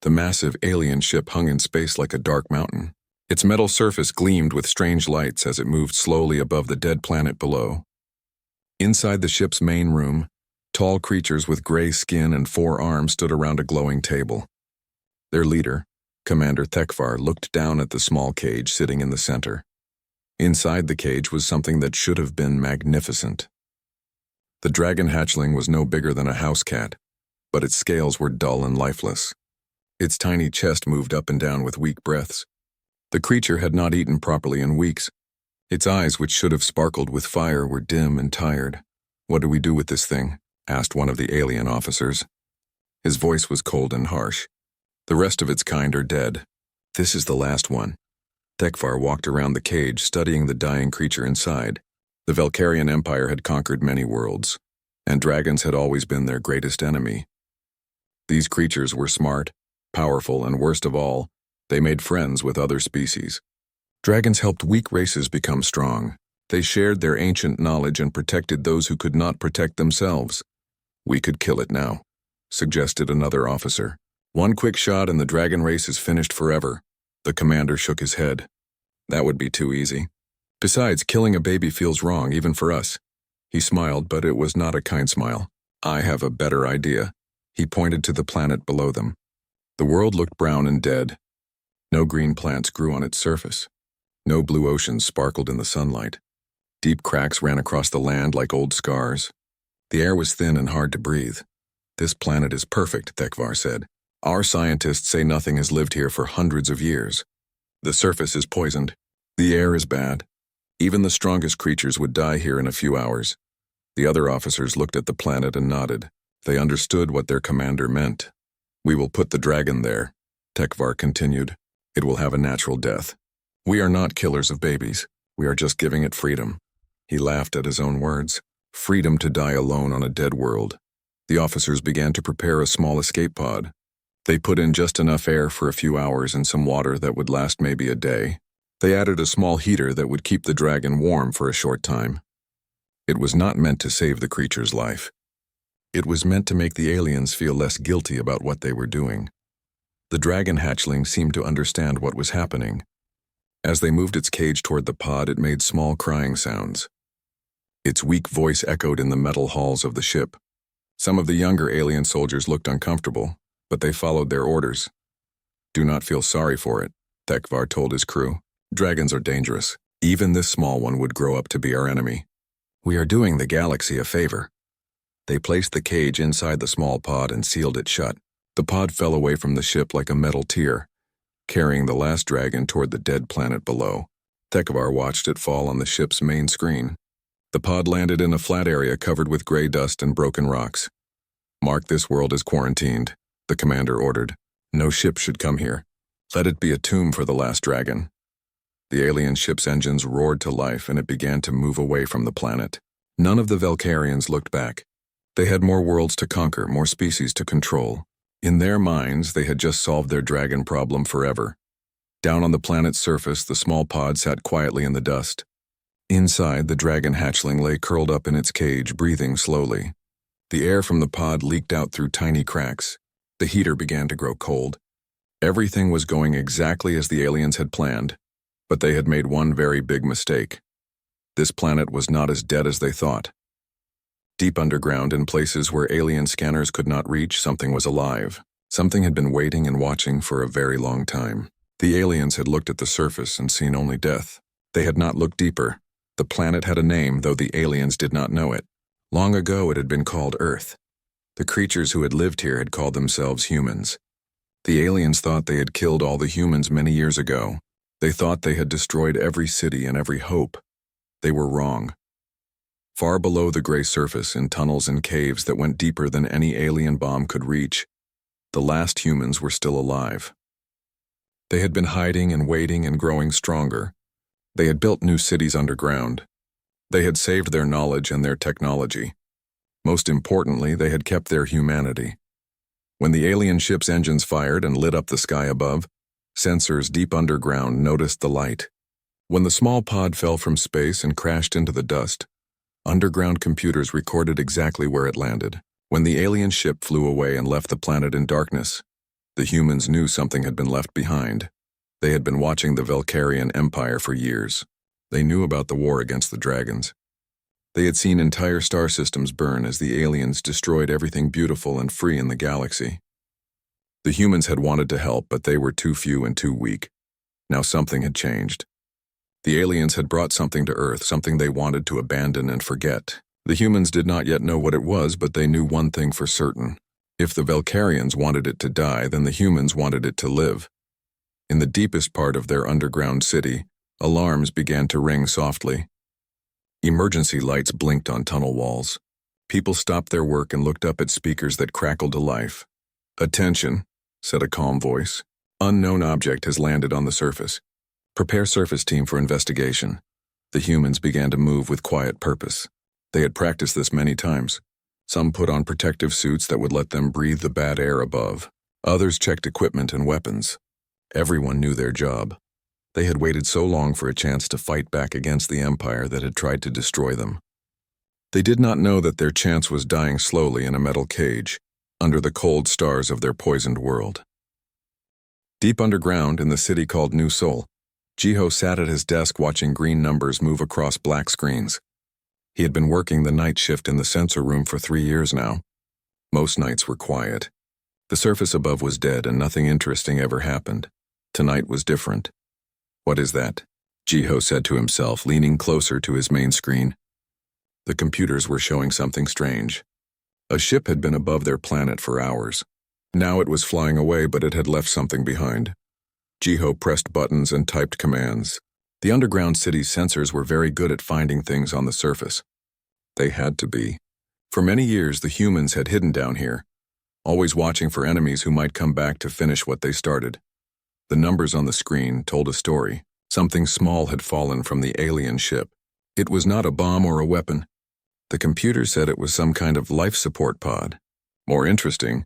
The massive alien ship hung in space like a dark mountain. Its metal surface gleamed with strange lights as it moved slowly above the dead planet below. Inside the ship's main room, tall creatures with gray skin and 4 arms stood around a glowing table. Their leader, Commander Thekvar, looked down at the small cage sitting in the center. Inside the cage was something that should have been magnificent. The dragon hatchling was no bigger than a house cat, but its scales were dull and lifeless. Its tiny chest moved up and down with weak breaths. The creature had not eaten properly in weeks. Its eyes, which should have sparkled with fire, were dim and tired. "What do we do with this thing?" asked one of the alien officers. His voice was cold and harsh. "The rest of its kind are dead. This is the last one." Thekvar walked around the cage, studying the dying creature inside. The Valkyrian Empire had conquered many worlds, and dragons had always been their greatest enemy. These creatures were smart, powerful, and worst of all, they made friends with other species. Dragons helped weak races become strong. They shared their ancient knowledge and protected those who could not protect themselves. "We could kill it now," suggested another officer. "One quick shot and the dragon race is finished forever." The commander shook his head. "That would be too easy. Besides, killing a baby feels wrong, even for us." He smiled, but it was not a kind smile. "I have a better idea." He pointed to the planet below them. The world looked brown and dead. No green plants grew on its surface. No blue oceans sparkled in the sunlight. Deep cracks ran across the land like old scars. The air was thin and hard to breathe. "This planet is perfect," Thekvar said. "Our scientists say nothing has lived here for hundreds of years. The surface is poisoned. The air is bad. Even the strongest creatures would die here in a few hours." The other officers looked at the planet and nodded. They understood what their commander meant. "We will put the dragon there," Thekvar continued. "It will have a natural death. We are not killers of babies. We are just giving it freedom." He laughed at his own words. Freedom to die alone on a dead world. The officers began to prepare a small escape pod. They put in just enough air for a few hours and some water that would last maybe a day. They added a small heater that would keep the dragon warm for a short time. It was not meant to save the creature's life. It was meant to make the aliens feel less guilty about what they were doing. The dragon hatchling seemed to understand what was happening. As they moved its cage toward the pod, it made small crying sounds. Its weak voice echoed in the metal halls of the ship. Some of the younger alien soldiers looked uncomfortable, but they followed their orders. "Do not feel sorry for it," Thekvar told his crew. "Dragons are dangerous. Even this small one would grow up to be our enemy. We are doing the galaxy a favor." They placed the cage inside the small pod and sealed it shut. The pod fell away from the ship like a metal tier, carrying the last dragon toward the dead planet below. Thekvar watched it fall on the ship's main screen. The pod landed in a flat area covered with gray dust and broken rocks. "Mark this world as quarantined," the commander ordered. "No ship should come here. Let it be a tomb for the last dragon." The alien ship's engines roared to life and it began to move away from the planet. None of the Valkyrians looked back. They had more worlds to conquer, more species to control. In their minds, they had just solved their dragon problem forever. Down on the planet's surface, the small pod sat quietly in the dust. Inside, the dragon hatchling lay curled up in its cage, breathing slowly. The air from the pod leaked out through tiny cracks. The heater began to grow cold. Everything was going exactly as the aliens had planned, but they had made one very big mistake. This planet was not as dead as they thought. Deep underground, in places where alien scanners could not reach, something was alive. Something had been waiting and watching for a very long time. The aliens had looked at the surface and seen only death. They had not looked deeper. The planet had a name, though the aliens did not know it. Long ago it had been called Earth. The creatures who had lived here had called themselves humans. The aliens thought they had killed all the humans many years ago. They thought they had destroyed every city and every hope. They were wrong. Far below the gray surface, in tunnels and caves that went deeper than any alien bomb could reach, the last humans were still alive. They had been hiding and waiting and growing stronger. They had built new cities underground. They had saved their knowledge and their technology. Most importantly, they had kept their humanity. When the alien ship's engines fired and lit up the sky above, sensors deep underground noticed the light. When the small pod fell from space and crashed into the dust, underground computers recorded exactly where it landed. When the alien ship flew away and left the planet in darkness, The humans knew something had been left behind. They had been watching the Velcarian Empire for years. They knew about the war against the dragons. They had seen entire star systems burn as the aliens destroyed everything beautiful and free in the galaxy. The humans had wanted to help, but they were too few and too weak. Now something had changed. The aliens had brought something to Earth, something they wanted to abandon and forget. The humans did not yet know what it was, but they knew one thing for certain. If the Velcarians wanted it to die, then the humans wanted it to live. In the deepest part of their underground city, alarms began to ring softly. Emergency lights blinked on tunnel walls. People stopped their work and looked up at speakers that crackled to life. "Attention," said a calm voice. "Unknown object has landed on the surface. Prepare surface team for investigation." The humans began to move with quiet purpose. They had practiced this many times. Some put on protective suits that would let them breathe the bad air above. Others checked equipment and weapons. Everyone knew their job. They had waited so long for a chance to fight back against the Empire that had tried to destroy them. They did not know that their chance was dying slowly in a metal cage, under the cold stars of their poisoned world. Deep underground in the city called New Seoul, Jiho sat at his desk watching green numbers move across black screens. He had been working the night shift in the sensor room for 3 years now. Most nights were quiet. The surface above was dead and nothing interesting ever happened. Tonight was different. "What is that?" Jiho said to himself, leaning closer to his main screen. The computers were showing something strange. A ship had been above their planet for hours. Now it was flying away, but it had left something behind. Jiho pressed buttons and typed commands. The underground city's sensors were very good at finding things on the surface. They had to be. For many years, the humans had hidden down here, always watching for enemies who might come back to finish what they started. The numbers on the screen told a story. Something small had fallen from the alien ship. It was not a bomb or a weapon. The computer said it was some kind of life support pod. More interesting,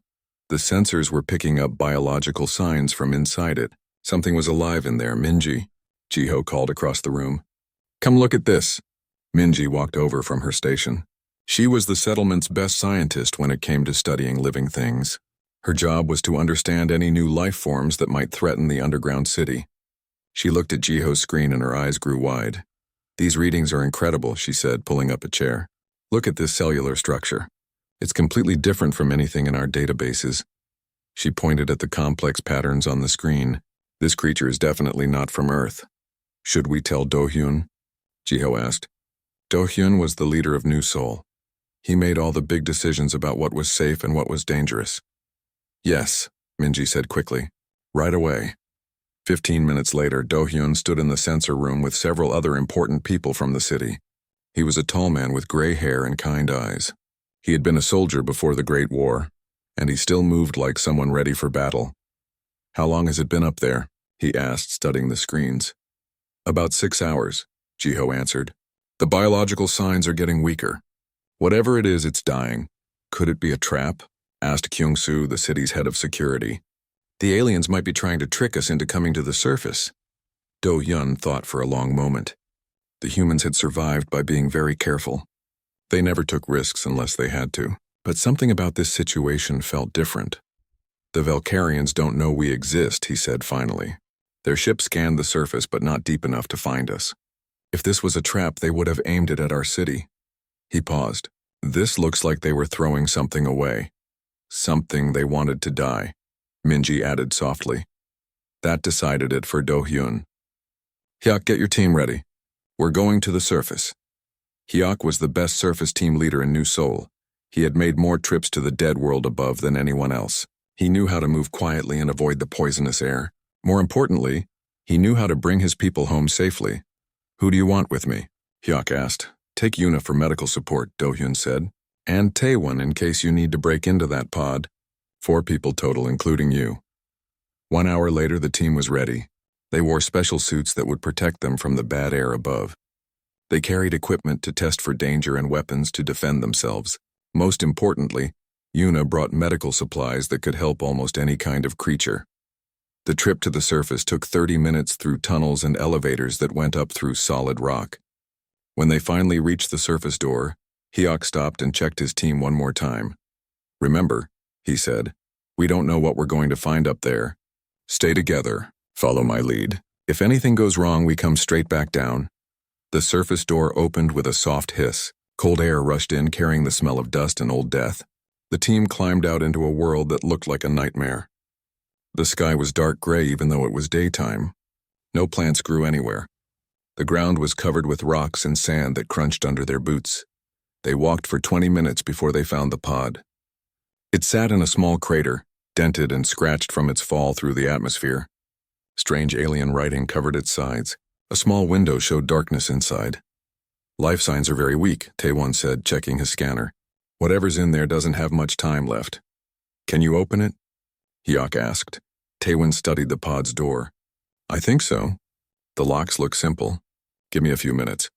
the sensors were picking up biological signs from inside it. Something was alive in there. "Minji," Jiho called across the room. "Come look at this." Minji walked over from her station. She was the settlement's best scientist when it came to studying living things. Her job was to understand any new life forms that might threaten the underground city. She looked at Jiho's screen and her eyes grew wide. "These readings are incredible," she said, pulling up a chair. "Look at this cellular structure. It's completely different from anything in our databases." She pointed at the complex patterns on the screen. "This creature is definitely not from Earth." "Should we tell Do-hyun?" Jiho asked. Do-hyun was the leader of New Seoul. He made all the big decisions about what was safe and what was dangerous. "Yes," Minji said quickly. "Right away." 15 minutes later, Do-hyun stood in the sensor room with several other important people from the city. He was a tall man with gray hair and kind eyes. He had been a soldier before the Great War, and he still moved like someone ready for battle. "How long has it been up there?" he asked, studying the screens. "About 6 hours," Jiho answered. "The biological signs are getting weaker. Whatever it is, it's dying." "Could it be a trap?" asked Kyung-soo, the city's head of security. "The aliens might be trying to trick us into coming to the surface." Do-hyun thought for a long moment. The humans had survived by being very careful. They never took risks unless they had to. But something about this situation felt different. "The Velcarians don't know we exist," he said finally. "Their ship scanned the surface, but not deep enough to find us. If this was a trap, they would have aimed it at our city." He paused. "This looks like they were throwing something away. Something they wanted to die," Minji added softly. That decided it for Do-hyun. "Hyuk, get your team ready. We're going to the surface." Hyuk was the best surface team leader in New Seoul. He had made more trips to the dead world above than anyone else. He knew how to move quietly and avoid the poisonous air. More importantly, he knew how to bring his people home safely. "Who do you want with me?" Hyuk asked. "Take Yuna for medical support," Do-hyun said. "And Taewon in case you need to break into that pod." 4 people total, including you. 1 hour later, the team was ready. They wore special suits that would protect them from the bad air above. They carried equipment to test for danger and weapons to defend themselves. Most importantly, Yuna brought medical supplies that could help almost any kind of creature. The trip to the surface took 30 minutes through tunnels and elevators that went up through solid rock. When they finally reached the surface door, Hyuk stopped and checked his team one more time. "Remember," he said, We don't know what we're going to find up there. Stay together. Follow my lead. If anything goes wrong, we come straight back down." The surface door opened with a soft hiss. Cold air rushed in, carrying the smell of dust and old death. The team climbed out into a world that looked like a nightmare. The sky was dark gray even though it was daytime. No plants grew anywhere. The ground was covered with rocks and sand that crunched under their boots. They walked for 20 minutes before they found the pod. It sat in a small crater, dented and scratched from its fall through the atmosphere. Strange alien writing covered its sides. A small window showed darkness inside. "Life signs are very weak," Taewon said, checking his scanner. "Whatever's in there doesn't have much time left." "Can you open it?" Hyuk asked. Taewon studied the pod's door. "I think so. The locks look simple. Give me a few minutes."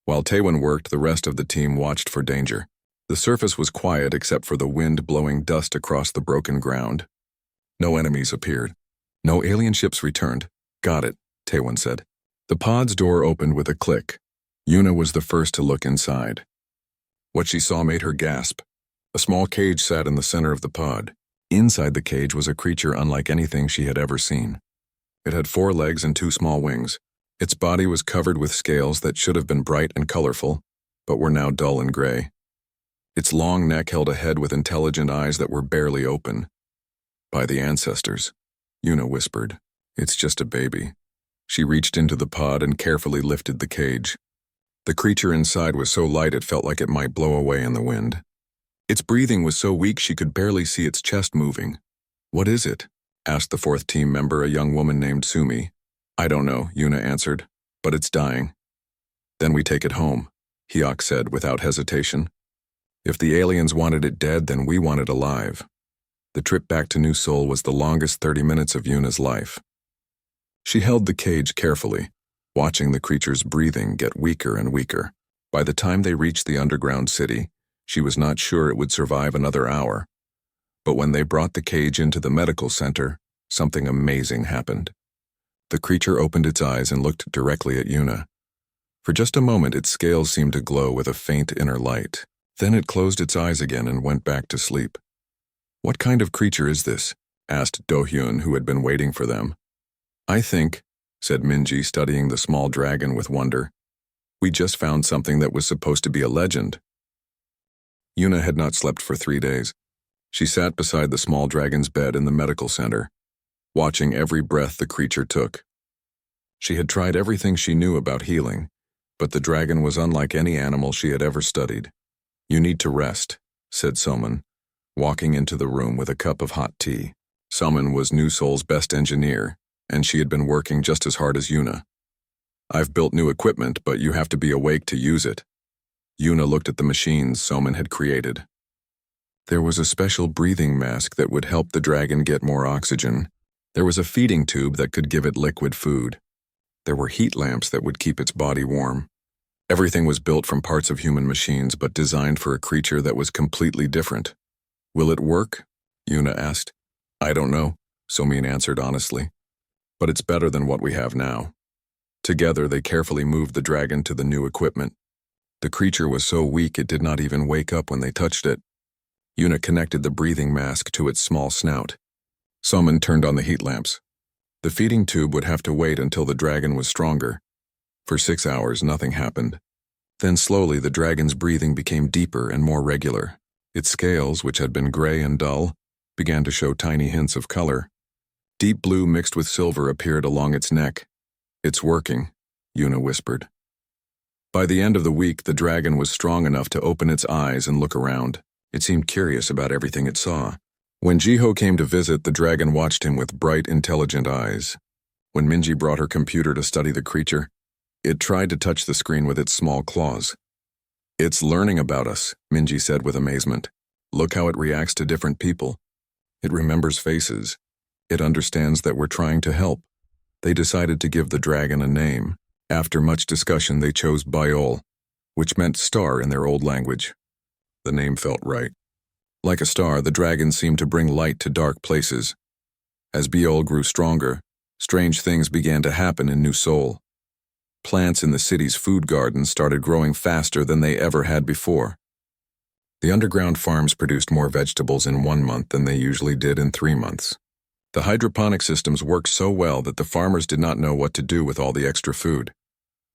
While Taewon worked, the rest of the team watched for danger. The surface was quiet except for the wind blowing dust across the broken ground. No enemies appeared. No alien ships returned. "Got it," Taewon said. The pod's door opened with a click. Yuna was the first to look inside. What she saw made her gasp. A small cage sat in the center of the pod. Inside the cage was a creature unlike anything she had ever seen. It had 4 legs and 2 small wings. Its body was covered with scales that should have been bright and colorful, but were now dull and gray. Its long neck held a head with intelligent eyes that were barely open. "By the ancestors," Yuna whispered. "It's just a baby." She reached into the pod and carefully lifted the cage. The creature inside was so light it felt like it might blow away in the wind. Its breathing was so weak she could barely see its chest moving. "What is it?" asked the 4th team member, a young woman named Sumi. "I don't know," Yuna answered, "but it's dying." "Then we take it home," Hyuk said without hesitation. "If the aliens wanted it dead, then we want it alive." The trip back to New Seoul was the longest 30 minutes of Yuna's life. She held the cage carefully, watching the creature's breathing get weaker and weaker. By the time they reached the underground city, she was not sure it would survive another hour. But when they brought the cage into the medical center, something amazing happened. The creature opened its eyes and looked directly at Yuna. For just a moment, its scales seemed to glow with a faint inner light. Then it closed its eyes again and went back to sleep. "What kind of creature is this?" asked Do-hyun, who had been waiting for them. "I think," said Minji, studying the small dragon with wonder, "we just found something that was supposed to be a legend." Yuna had not slept for 3 days. She sat beside the small dragon's bed in the medical center, watching every breath the creature took. She had tried everything she knew about healing, but the dragon was unlike any animal she had ever studied. "You need to rest," said Soman, walking into the room with a cup of hot tea. Soman was New Seoul's best engineer, and she had been working just as hard as Yuna. "I've built new equipment, but you have to be awake to use it." Yuna looked at the machines Soman had created. There was a special breathing mask that would help the dragon get more oxygen. There was a feeding tube that could give it liquid food. There were heat lamps that would keep its body warm. Everything was built from parts of human machines, but designed for a creature that was completely different. "Will it work?" Yuna asked. "I don't know," Somin answered honestly. "But it's better than what we have now." Together, they carefully moved the dragon to the new equipment. The creature was so weak it did not even wake up when they touched it. Yuna connected the breathing mask to its small snout. Somin turned on the heat lamps. The feeding tube would have to wait until the dragon was stronger. For 6 hours, nothing happened. Then slowly, the dragon's breathing became deeper and more regular. Its scales, which had been gray and dull, began to show tiny hints of color. Deep blue mixed with silver appeared along its neck. "It's working," Yuna whispered. By the end of the week, the dragon was strong enough to open its eyes and look around. It seemed curious about everything it saw. When Jiho came to visit, the dragon watched him with bright, intelligent eyes. When Minji brought her computer to study the creature, it tried to touch the screen with its small claws. "It's learning about us," Minji said with amazement. "Look how it reacts to different people. It remembers faces. It understands that we're trying to help." They decided to give the dragon a name. After much discussion, they chose Biol, which meant star in their old language. The name felt right. Like a star, the dragon seemed to bring light to dark places. As Biol grew stronger, strange things began to happen in New Seoul. Plants in the city's food gardens started growing faster than they ever had before. The underground farms produced more vegetables in 1 month than they usually did in 3 months. The hydroponic systems worked so well that the farmers did not know what to do with all the extra food.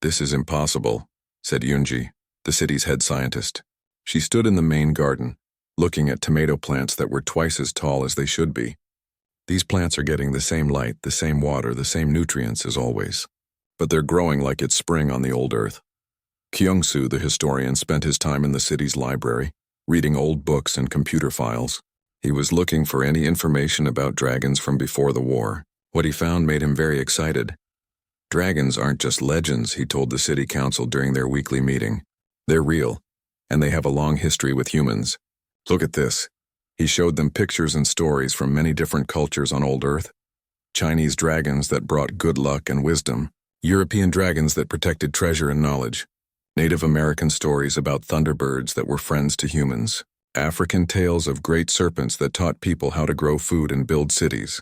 "This is impossible," said Yunji, the city's head scientist. She stood in the main garden, looking at tomato plants that were twice as tall as they should be. "These plants are getting the same light, the same water, the same nutrients as always. But they're growing like it's spring on the old earth." Kyung-soo, the historian, spent his time in the city's library, reading old books and computer files. He was looking for any information about dragons from before the war. What he found made him very excited. "Dragons aren't just legends," he told the city council during their weekly meeting. "They're real, and they have a long history with humans. Look at this." He showed them pictures and stories from many different cultures on old Earth. Chinese dragons that brought good luck and wisdom. European dragons that protected treasure and knowledge. Native American stories about thunderbirds that were friends to humans. African tales of great serpents that taught people how to grow food and build cities.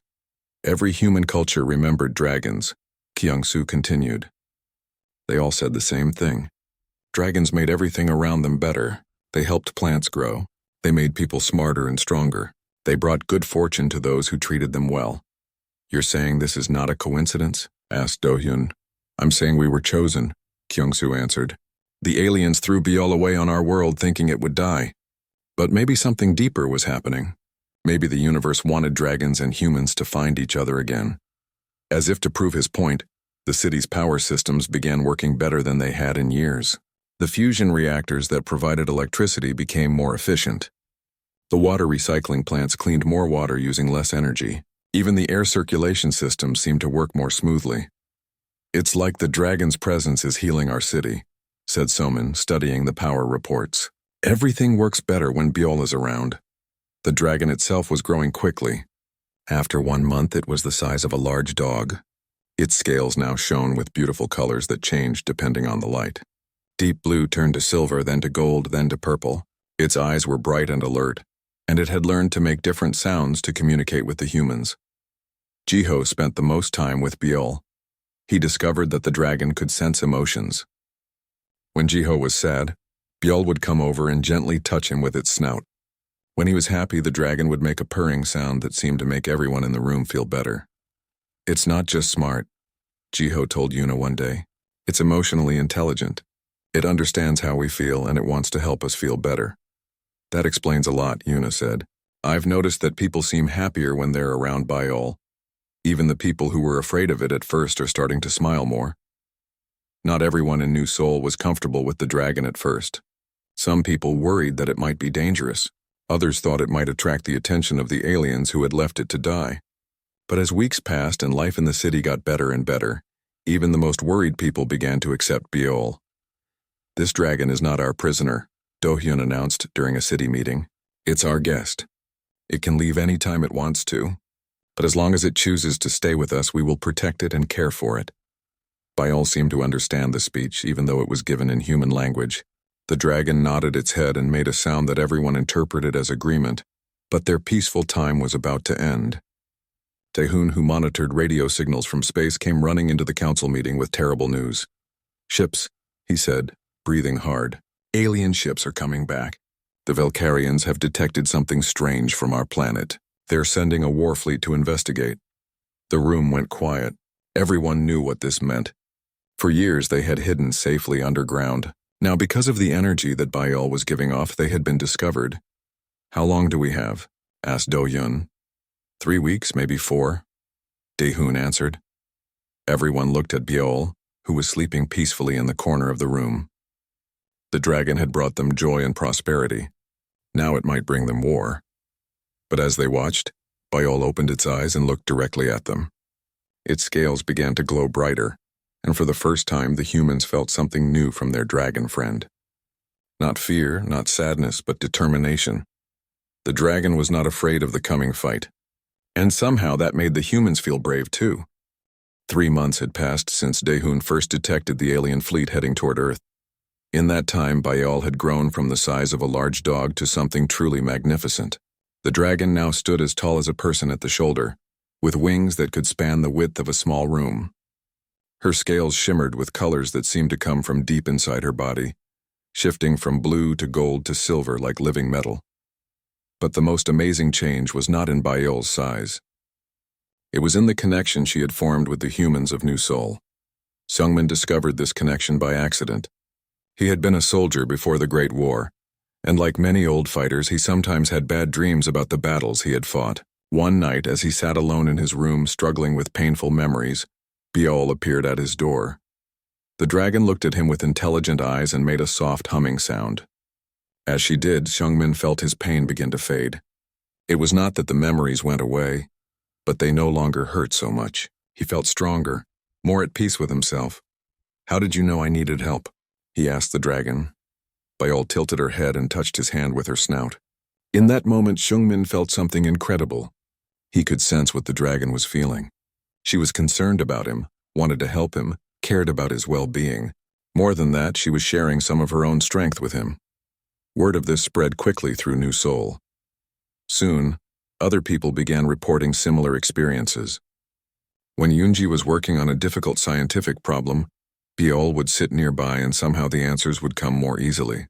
Every human culture remembered dragons, Kyung-soo continued. They all said the same thing. Dragons made everything around them better. They helped plants grow. They made people smarter and stronger. They brought good fortune to those who treated them well. "You're saying this is not a coincidence?" asked Do-hyun. "I'm saying we were chosen," Kyung-soo answered. "The aliens threw Biol away on our world thinking it would die. But maybe something deeper was happening. Maybe the universe wanted dragons and humans to find each other again." As if to prove his point, the city's power systems began working better than they had in years. The fusion reactors that provided electricity became more efficient. The water recycling plants cleaned more water using less energy. Even the air circulation system seemed to work more smoothly. "It's like the dragon's presence is healing our city," said Somin, studying the power reports. "Everything works better when Biol is around." The dragon itself was growing quickly. After 1 month, it was the size of a large dog. Its scales now shone with beautiful colors that changed depending on the light. Deep blue turned to silver, then to gold, then to purple. Its eyes were bright and alert, and it had learned to make different sounds to communicate with the humans. Jiho spent the most time with Biol. He discovered that the dragon could sense emotions. When Jiho was sad, Biol would come over and gently touch him with its snout. When he was happy, the dragon would make a purring sound that seemed to make everyone in the room feel better. "It's not just smart," Jiho told Yuna one day. "It's emotionally intelligent. It understands how we feel and it wants to help us feel better." "That explains a lot," Yuna said. "I've noticed that people seem happier when they're around Biol. Even the people who were afraid of it at first are starting to smile more." Not everyone in New Seoul was comfortable with the dragon at first. Some people worried that it might be dangerous. Others thought it might attract the attention of the aliens who had left it to die. But as weeks passed and life in the city got better and better, even the most worried people began to accept Biol. "This dragon is not our prisoner," Do-hyun announced during a city meeting. "It's our guest. It can leave any time it wants to, but as long as it chooses to stay with us, we will protect it and care for it." Biol seemed to understand the speech, even though it was given in human language. The dragon nodded its head and made a sound that everyone interpreted as agreement, but their peaceful time was about to end. Taehoon, who monitored radio signals from space, came running into the council meeting with terrible news. "Ships," he said, breathing hard. "Alien ships are coming back. The Valkyrians have detected something strange from our planet. They're sending a war fleet to investigate." The room went quiet. Everyone knew what this meant. For years they had hidden safely underground. Now, because of the energy that Biol was giving off, they had been discovered. "How long do we have?" asked Do-hyun. 3 weeks, maybe 4, Daehoon answered. Everyone looked at Biol, who was sleeping peacefully in the corner of the room. The dragon had brought them joy and prosperity. Now it might bring them war. But as they watched, Biol opened its eyes and looked directly at them. Its scales began to glow brighter, and for the first time the humans felt something new from their dragon friend. Not fear, not sadness, but determination. The dragon was not afraid of the coming fight. And somehow that made the humans feel brave too. 3 months had passed since Daehoon first detected the alien fleet heading toward Earth. In that time, Biol had grown from the size of a large dog to something truly magnificent. The dragon now stood as tall as a person at the shoulder, with wings that could span the width of a small room. Her scales shimmered with colors that seemed to come from deep inside her body. shifting from blue to gold to silver like living metal. But the most amazing change was not in Biol's size. It was in the connection she had formed with the humans of New Sol. Seungmin discovered this connection by accident. He had been a soldier before the Great War, and like many old fighters, he sometimes had bad dreams about the battles he had fought. One night, as he sat alone in his room struggling with painful memories, Biol appeared at his door. The dragon looked at him with intelligent eyes and made a soft humming sound. As she did, Seungmin felt his pain begin to fade. It was not that the memories went away, but they no longer hurt so much. He felt stronger, more at peace with himself. "How did you know I needed help?" he asked the dragon. Biol tilted her head and touched his hand with her snout. In that moment, Seungmin felt something incredible. He could sense what the dragon was feeling. She was concerned about him, wanted to help him, cared about his well-being. More than that, she was sharing some of her own strength with him. Word of this spread quickly through New Sol. Soon, other people began reporting similar experiences. When Yoonji was working on a difficult scientific problem, Biol would sit nearby and somehow the answers would come more easily.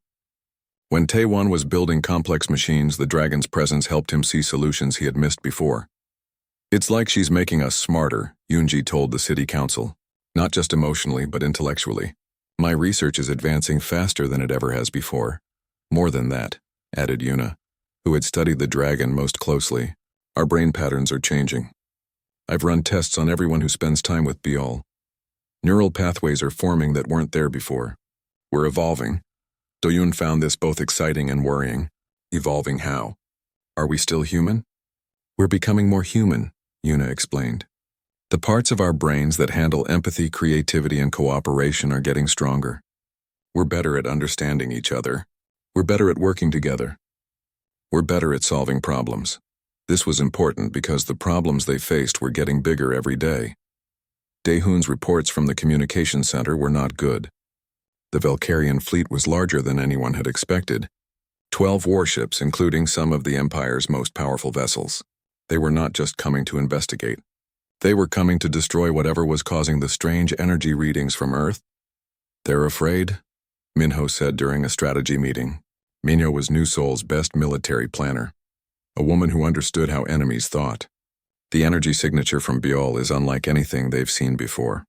When Taewon was building complex machines, the dragon's presence helped him see solutions he had missed before. "It's like she's making us smarter," Yoonji told the city council. "Not just emotionally, but intellectually. My research is advancing faster than it ever has before. More than that," added Yuna, who had studied the dragon most closely. "Our brain patterns are changing. I've run tests on everyone who spends time with Biol. Neural pathways are forming that weren't there before. We're evolving." Doyoon found this both exciting and worrying. Evolving how? Are we still human? "We're becoming more human," Yuna explained. "The parts of our brains that handle empathy, creativity, and cooperation are getting stronger. We're better at understanding each other. We're better at working together. We're better at solving problems." This was important because the problems they faced were getting bigger every day. Daehoon's reports from the communication center were not good. The Valkyrian fleet was larger than anyone had expected. 12 warships, including some of the Empire's most powerful vessels. They were not just coming to investigate. They were coming to destroy whatever was causing the strange energy readings from Earth. "They're afraid," Minho said during a strategy meeting. Minho was New Sol's best military planner, a woman who understood how enemies thought. "The energy signature from Biol is unlike anything they've seen before.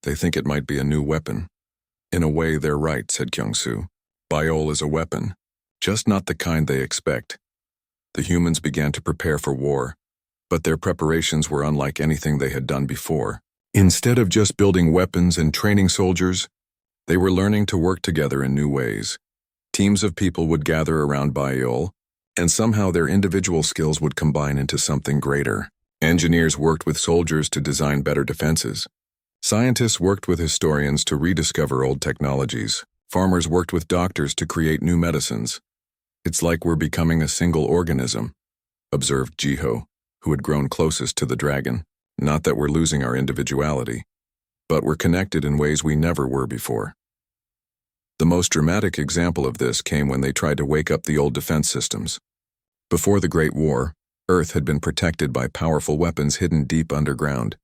They think it might be a new weapon." "In a way, they're right," said Kyung-soo. "Biol is a weapon, just not the kind they expect." The humans began to prepare for war, but their preparations were unlike anything they had done before. Instead of just building weapons and training soldiers, they were learning to work together in new ways. Teams of people would gather around Biol, and somehow their individual skills would combine into something greater. Engineers worked with soldiers to design better defenses. Scientists worked with historians to rediscover old technologies. Farmers worked with doctors to create new medicines. "It's like we're becoming a single organism," observed Jiho, who had grown closest to the dragon. "Not that we're losing our individuality, but we're connected in ways we never were before." The most dramatic example of this came when they tried to wake up the old defense systems. Before the Great War, Earth had been protected by powerful weapons hidden deep underground.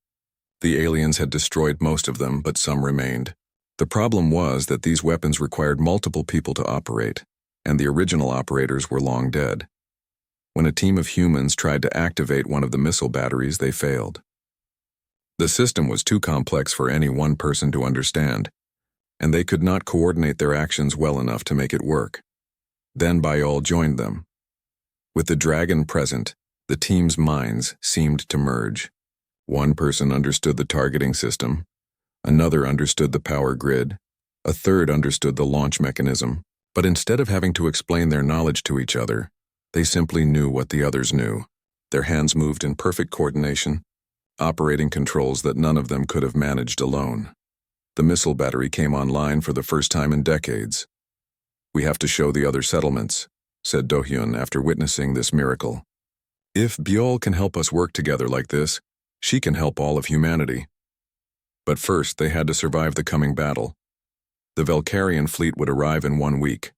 The aliens had destroyed most of them, but some remained. The problem was that these weapons required multiple people to operate, and the original operators were long dead. When a team of humans tried to activate one of the missile batteries, they failed. The system was too complex for any one person to understand, and they could not coordinate their actions well enough to make it work. Then Biol joined them. With the dragon present, the team's minds seemed to merge. One person understood the targeting system, another understood the power grid, a third understood the launch mechanism, but instead of having to explain their knowledge to each other, they simply knew what the others knew. Their hands moved in perfect coordination, operating controls that none of them could have managed alone. The missile battery came online for the first time in decades. "We have to show the other settlements," said Do-hyun after witnessing this miracle. "If Biol can help us work together like this, she can help all of humanity." But first, they had to survive the coming battle. The Valkyrian fleet would arrive in 1 week.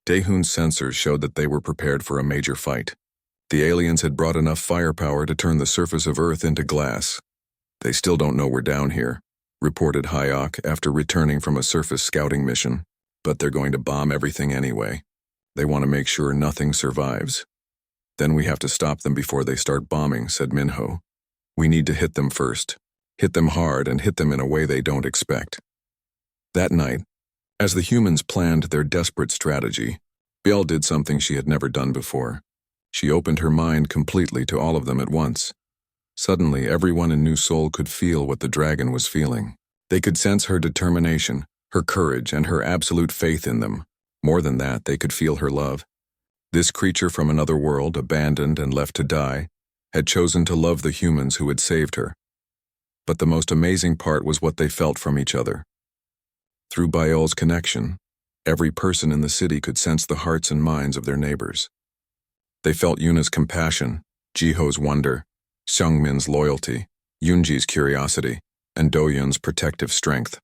Daehoon's sensors showed that they were prepared for a major fight. The aliens had brought enough firepower to turn the surface of Earth into glass. "They still don't know we're down here," reported Hyok after returning from a surface scouting mission. But they're going to bomb everything anyway. They want to make sure nothing survives. Then we have to stop them before they start bombing, said Minho. We need to hit them first. Hit them hard and hit them in a way they don't expect. That night, as the humans planned their desperate strategy, Biel did something she had never done before. She opened her mind completely to all of them at once. Suddenly, everyone in New Seoul could feel what the dragon was feeling. They could sense her determination, her courage, and her absolute faith in them. More than that, they could feel her love. This creature from another world, abandoned and left to die, had chosen to love the humans who had saved her. But the most amazing part was what they felt from each other. Through Biel's connection, every person in the city could sense the hearts and minds of their neighbors. They felt Yuna's compassion, Jiho's wonder, Seungmin's loyalty, Yoonji's curiosity, and Doyun's protective strength.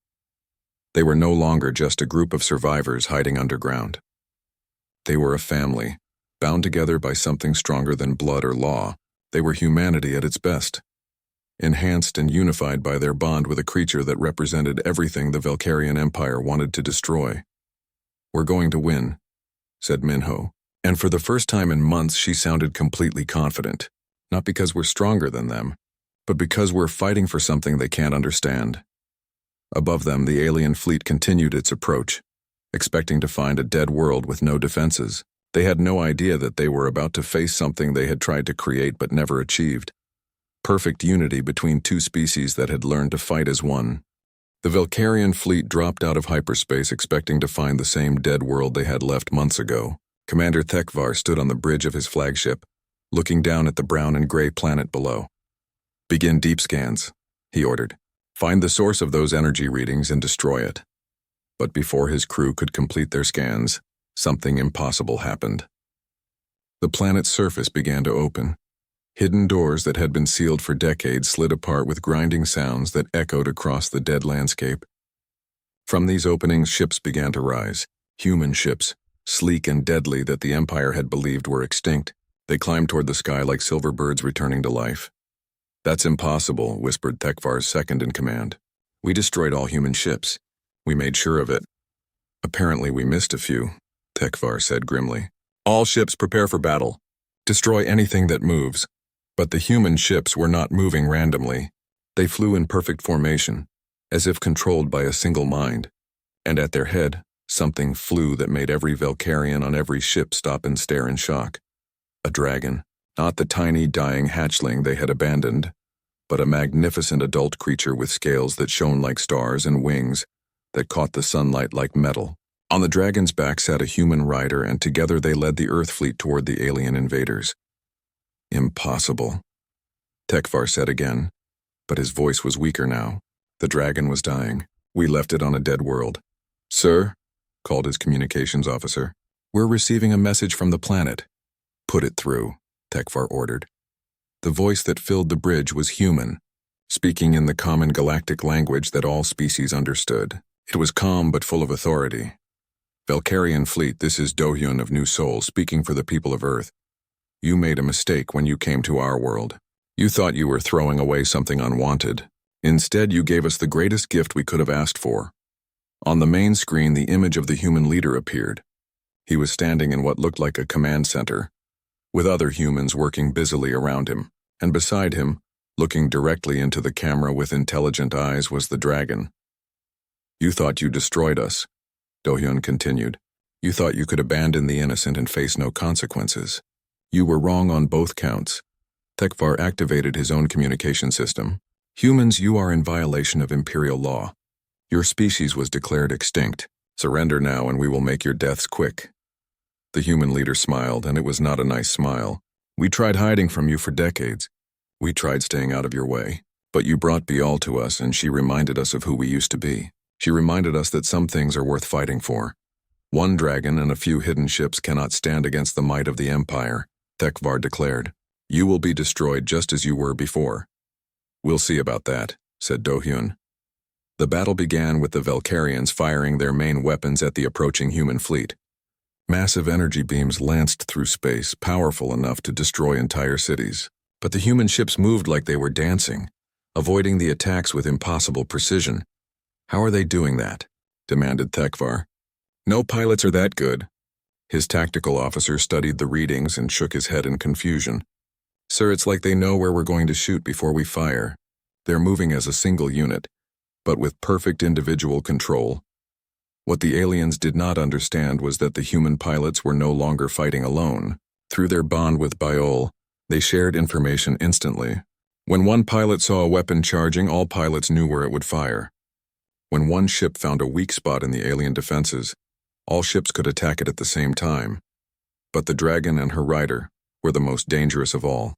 They were no longer just a group of survivors hiding underground. They were a family, bound together by something stronger than blood or law. They were humanity at its best, enhanced and unified by their bond with a creature that represented everything the Valkyrian Empire wanted to destroy. We're going to win, said Minho, and for the first time in months she sounded completely confident, not because we're stronger than them, but because we're fighting for something they can't understand. Above them, the alien fleet continued its approach, expecting to find a dead world with no defenses. They had no idea that they were about to face something they had tried to create but never achieved. Perfect unity between two species that had learned to fight as one. The Valkyrian fleet dropped out of hyperspace expecting to find the same dead world they had left months ago. Commander Thekvar stood on the bridge of his flagship, looking down at the brown and gray planet below. Begin deep scans, he ordered. Find the source of those energy readings and destroy it. But before his crew could complete their scans, something impossible happened. The planet's surface began to open. Hidden doors that had been sealed for decades slid apart with grinding sounds that echoed across the dead landscape. From these openings, ships began to rise. Human ships, sleek and deadly that the Empire had believed were extinct. They climbed toward the sky like silver birds returning to life. That's impossible, whispered Thekvar's second-in-command. We destroyed all human ships. We made sure of it. Apparently we missed a few, Thekvar said grimly. All ships prepare for battle. Destroy anything that moves. But the human ships were not moving randomly. They flew in perfect formation, as if controlled by a single mind. And at their head, something flew that made every Valkyrian on every ship stop and stare in shock. A dragon, not the tiny, dying hatchling they had abandoned, but a magnificent adult creature with scales that shone like stars and wings that caught the sunlight like metal. On the dragon's back sat a human rider, and together they led the Earth fleet toward the alien invaders. Impossible, Thekvar said again, but his voice was weaker now. The dragon was dying. We left it on a dead world. Sir, called his communications officer, we're receiving a message from the planet. Put it through, Thekvar ordered. The voice that filled the bridge was human, speaking in the common galactic language that all species understood. It was calm but full of authority. Valkyrian fleet, this is Dohyun of New Seoul speaking for the people of Earth. You made a mistake when you came to our world. You thought you were throwing away something unwanted. Instead, you gave us the greatest gift we could have asked for. On the main screen, the image of the human leader appeared. He was standing in what looked like a command center, with other humans working busily around him, and beside him, looking directly into the camera with intelligent eyes, was the dragon. You thought you destroyed us, Dohyun continued. You thought you could abandon the innocent and face no consequences. You were wrong on both counts. Thekvar activated his own communication system. Humans, you are in violation of Imperial law. Your species was declared extinct. Surrender now and we will make your deaths quick. The human leader smiled, and it was not a nice smile. We tried hiding from you for decades. We tried staying out of your way. But you brought Bial to us, and she reminded us of who we used to be. She reminded us that some things are worth fighting for. One dragon and a few hidden ships cannot stand against the might of the Empire, Thekvar declared. You will be destroyed just as you were before. We'll see about that, said Dohyun. The battle began with the Valkyrians firing their main weapons at the approaching human fleet. Massive energy beams lanced through space, powerful enough to destroy entire cities. But the human ships moved like they were dancing, avoiding the attacks with impossible precision. How are they doing that? Demanded Thekvar. No pilots are that good. His tactical officer studied the readings and shook his head in confusion. Sir, it's like they know where we're going to shoot before we fire. They're moving as a single unit, but with perfect individual control. What the aliens did not understand was that the human pilots were no longer fighting alone. Through their bond with Biol, they shared information instantly. When one pilot saw a weapon charging, all pilots knew where it would fire. When one ship found a weak spot in the alien defenses, all ships could attack it at the same time. But the dragon and her rider were the most dangerous of all.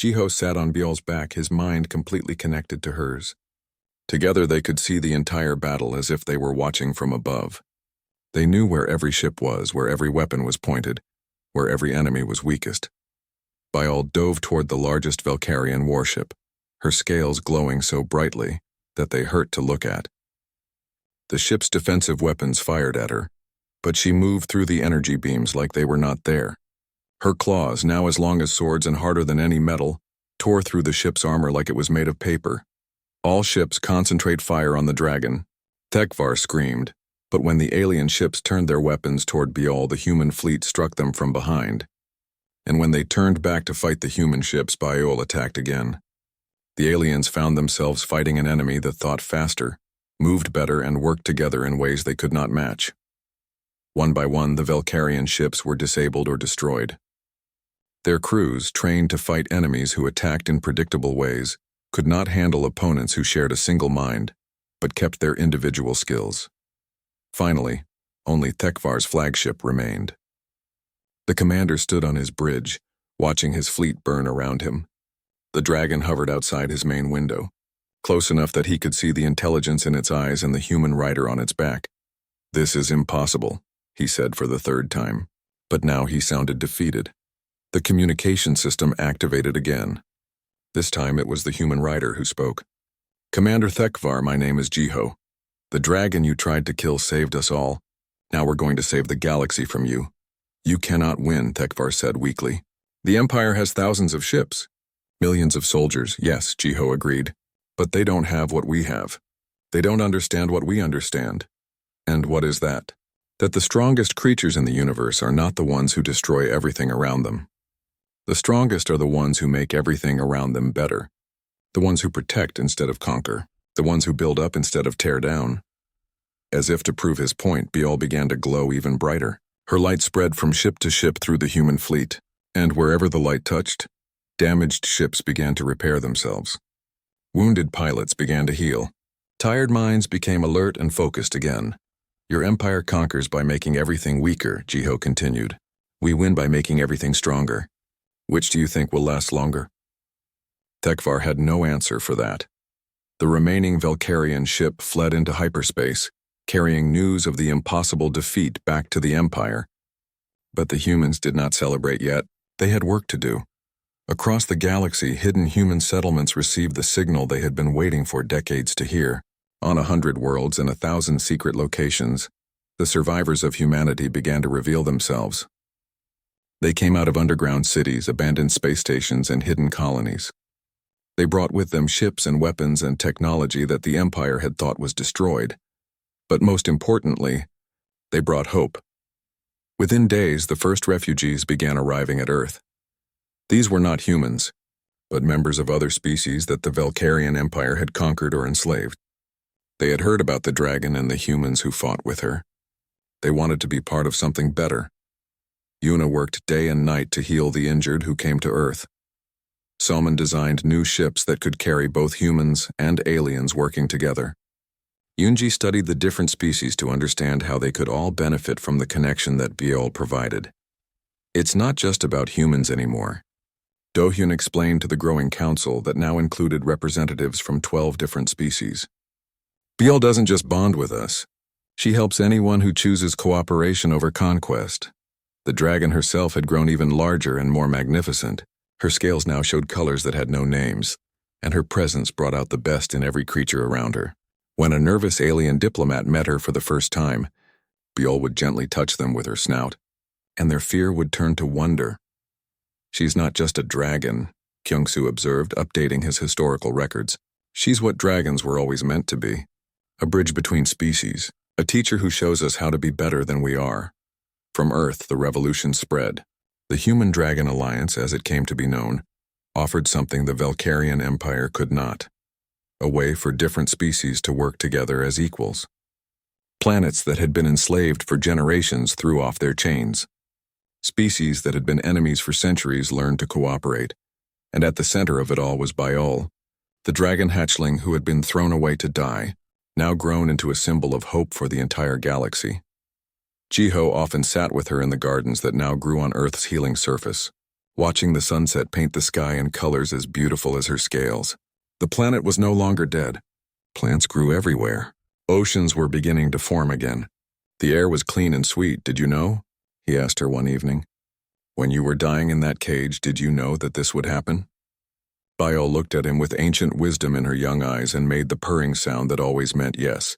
Jiho sat on Biol's back, his mind completely connected to hers. Together they could see the entire battle as if they were watching from above. They knew where every ship was, where every weapon was pointed, where every enemy was weakest. Biol dove toward the largest Valkyrian warship, her scales glowing so brightly that they hurt to look at. The ship's defensive weapons fired at her, but she moved through the energy beams like they were not there. Her claws, now as long as swords and harder than any metal, tore through the ship's armor like it was made of paper. All ships concentrate fire on the dragon. Thekvar screamed, but when the alien ships turned their weapons toward Biol, the human fleet struck them from behind. And when they turned back to fight the human ships, Biol attacked again. The aliens found themselves fighting an enemy that thought faster, moved better, and worked together in ways they could not match. One by one, the Valkyrian ships were disabled or destroyed. Their crews, trained to fight enemies who attacked in predictable ways, could not handle opponents who shared a single mind, but kept their individual skills. Finally, only Thekvar's flagship remained. The commander stood on his bridge, watching his fleet burn around him. The dragon hovered outside his main window, close enough that he could see the intelligence in its eyes and the human rider on its back. "This is impossible," he said for the third time, but now he sounded defeated. The communication system activated again. This time it was the human rider who spoke. "Commander Thekvar, my name is Jiho. The dragon you tried to kill saved us all. Now we're going to save the galaxy from you." "You cannot win," Thekvar said weakly. "The Empire has thousands of ships. Millions of soldiers," yes, Jiho agreed. "But they don't have what we have. They don't understand what we understand." "And what is that?" "That the strongest creatures in the universe are not the ones who destroy everything around them. The strongest are the ones who make everything around them better. The ones who protect instead of conquer. The ones who build up instead of tear down." As if to prove his point, Biol began to glow even brighter. Her light spread from ship to ship through the human fleet, and wherever the light touched, damaged ships began to repair themselves. Wounded pilots began to heal. Tired minds became alert and focused again. "Your empire conquers by making everything weaker," Jiho continued. "We win by making everything stronger. Which do you think will last longer?" Thekvar had no answer for that. The remaining Valkyrian ship fled into hyperspace, carrying news of the impossible defeat back to the Empire. But the humans did not celebrate yet. They had work to do. Across the galaxy, hidden human settlements received the signal they had been waiting for decades to hear. On 100 worlds and 1,000 secret locations, the survivors of humanity began to reveal themselves. They came out of underground cities, abandoned space stations, and hidden colonies. They brought with them ships and weapons and technology that the Empire had thought was destroyed. But most importantly, they brought hope. Within days, the first refugees began arriving at Earth. These were not humans, but members of other species that the Valkyrian Empire had conquered or enslaved. They had heard about the dragon and the humans who fought with her. They wanted to be part of something better. Yuna worked day and night to heal the injured who came to Earth. Salman designed new ships that could carry both humans and aliens working together. Yunji studied the different species to understand how they could all benefit from the connection that Biol provided. "It's not just about humans anymore." Dohyun explained to the growing council that now included representatives from 12 different species. "Biol doesn't just bond with us. She helps anyone who chooses cooperation over conquest." The dragon herself had grown even larger and more magnificent. Her scales now showed colors that had no names, and her presence brought out the best in every creature around her. When a nervous alien diplomat met her for the first time, Biol would gently touch them with her snout, and their fear would turn to wonder. "She's not just a dragon," Kyung-soo observed, updating his historical records. "She's what dragons were always meant to be, a bridge between species, A teacher who shows us how to be better than we are. From Earth, the revolution spread. The Human Dragon Alliance, as it came to be known, offered something the Valkyrian Empire could not. A way for different species to work together as equals. Planets that had been enslaved for generations threw off their chains. Species that had been enemies for centuries learned to cooperate. And at the center of it all was Biol, the dragon hatchling who had been thrown away to die, now grown into a symbol of hope for the entire galaxy. Jiho often sat with her in the gardens that now grew on Earth's healing surface, watching the sunset paint the sky in colors as beautiful as her scales. The planet was no longer dead. Plants grew everywhere. Oceans were beginning to form again. The air was clean and sweet, did you know? He asked her one evening. When you were dying in that cage, did you know that this would happen? Biol looked at him with ancient wisdom in her young eyes and made the purring sound that always meant yes.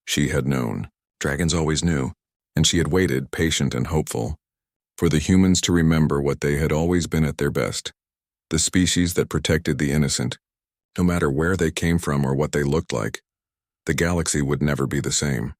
She had known. Dragons always knew. And she had waited, patient and hopeful, for the humans to remember what they had always been at their best. The species that protected the innocent. No matter where they came from or what they looked like, the galaxy would never be the same.